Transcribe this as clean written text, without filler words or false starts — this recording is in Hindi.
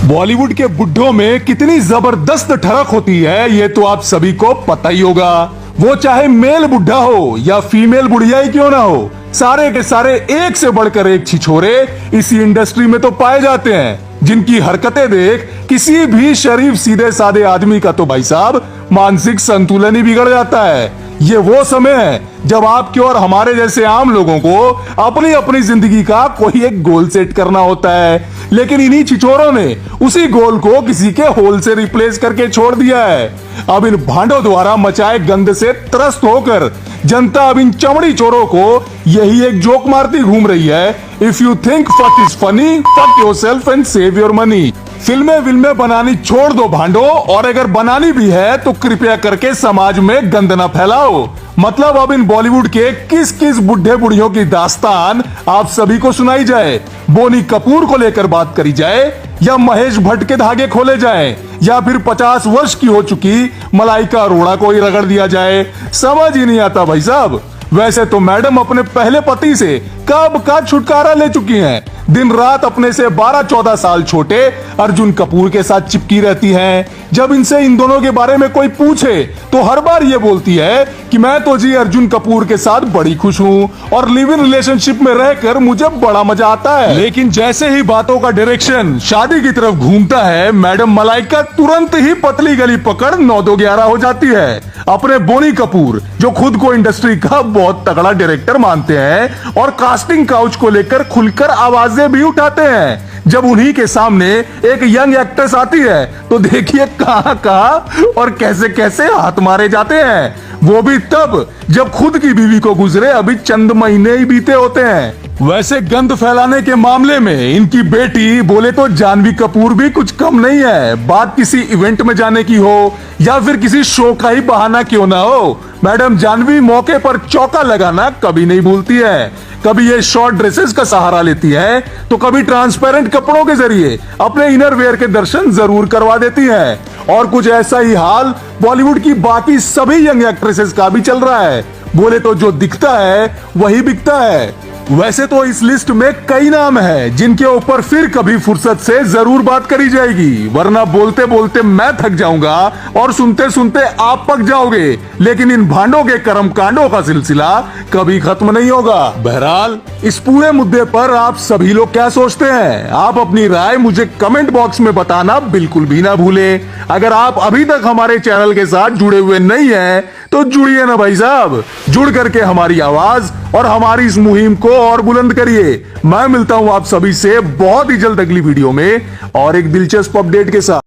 बॉलीवुड के बुड्ढों में कितनी जबरदस्त ठरक होती है ये तो आप सभी को पता ही होगा। वो चाहे मेल बुढ़ा हो या फीमेल बुढ़िया ही क्यों ना हो, सारे के सारे एक से बढ़कर एक छिछोरे इसी इंडस्ट्री में तो पाए जाते हैं, जिनकी हरकतें देख किसी भी शरीफ सीधे साधे आदमी का तो भाई साहब मानसिक संतुलन ही बिगड़ जाता है। ये वो समय है जब आपके और हमारे जैसे आम लोगों को अपनी अपनी जिंदगी का कोई एक गोल सेट करना होता है, लेकिन इन्हीं छिछोरों ने उसी गोल को किसी के होल से रिप्लेस करके छोड़ दिया है। अब इन भांडों द्वारा मचाए गंद से त्रस्त होकर जनता अब इन चमड़ी चोरों को यही एक जोक मारती घूम रही है, if you think fuck is funny fuck yourself and save your money. फिल्में बनानी छोड़ दो भांडो, और अगर बनानी भी है तो कृपया करके समाज में गंद न फैलाओ। मतलब अब इन बॉलीवुड के किस किस बुढ़े बुढ़ियों की दास्तान आप सभी को सुनाई जाए, बोनी कपूर को लेकर बात करी जाए, या महेश भट्ट के धागे खोले जाए, या फिर 50 वर्ष की हो चुकी मलाइका अरोड़ा को ही रगड़ दिया जाए, समझ ही नहीं आता भाई साहब। वैसे तो मैडम अपने पहले पति से कब का छुटकारा ले चुकी हैं, दिन रात अपने से 12-14 साल छोटे अर्जुन कपूर के साथ चिपकी रहती हैं। जब इनसे इन दोनों के बारे में कोई पूछे तो हर बार ये बोलती है कि मैं तो जी अर्जुन कपूर के साथ बड़ी खुश हूँ और लिव इन रिलेशनशिप में रहकर मुझे बड़ा मजा आता है। लेकिन जैसे ही बातों का डायरेक्शन शादी की तरफ घूमता है, मैडम मलाइका तुरंत ही पतली गली पकड़ 9-2-11 हो जाती है। अपने बोनी कपूर जो खुद को इंडस्ट्री का बहुत तगड़ा डायरेक्टर मानते हैं और कास्टिंग काउच को लेकर खुलकर आवाजें भी उठाते हैं, जब उन्हीं के सामने एक यंग एक्ट्रेस आती है तो देखिए कहां और कैसे कैसे हाथ मारे जाते हैं, वो भी तब जब खुद की बीवी को गुजरे अभी चंद महीने ही बीते होते हैं। वैसे गंद फैलाने के मामले में इनकी बेटी बोले तो जानवी कपूर भी कुछ कम नहीं है। बात किसी इवेंट में जाने की हो या फिर किसी शो का ही बहाना क्यों ना हो, मैडम जानवी मौके पर चौका लगाना कभी नहीं भूलती है। कभी ये शॉर्ट ड्रेसेस का सहारा लेती है तो कभी ट्रांसपेरेंट कपड़ों के जरिए अपने इनर वेयर के दर्शन जरूर करवा देती है। और कुछ ऐसा ही हाल बॉलीवुड की बाकी सभी यंग एक्ट्रेसेस का भी चल रहा है। बोले तो जो दिखता है वही बिकता है। वैसे तो इस लिस्ट में कई नाम हैं जिनके ऊपर फिर कभी फुर्सत से जरूर बात करी जाएगी, वरना बोलते बोलते मैं थक जाऊंगा और सुनते सुनते आप पक जाओगे। लेकिन इन भांडों के कर्म कांडों का सिलसिला कभी खत्म नहीं होगा। बहरहाल इस पूरे मुद्दे पर आप सभी लोग क्या सोचते हैं, आप अपनी राय मुझे कमेंट बॉक्स में बताना बिल्कुल भी ना भूले। अगर आप अभी तक हमारे चैनल के साथ जुड़े हुए नहीं हैं तो जुड़िए ना भाई साहब, जुड़ करके हमारी आवाज और हमारी इस मुहिम को और बुलंद करिए। मैं मिलता हूं आप सभी से बहुत ही जल्द अगली वीडियो में और एक दिलचस्प अपडेट के साथ।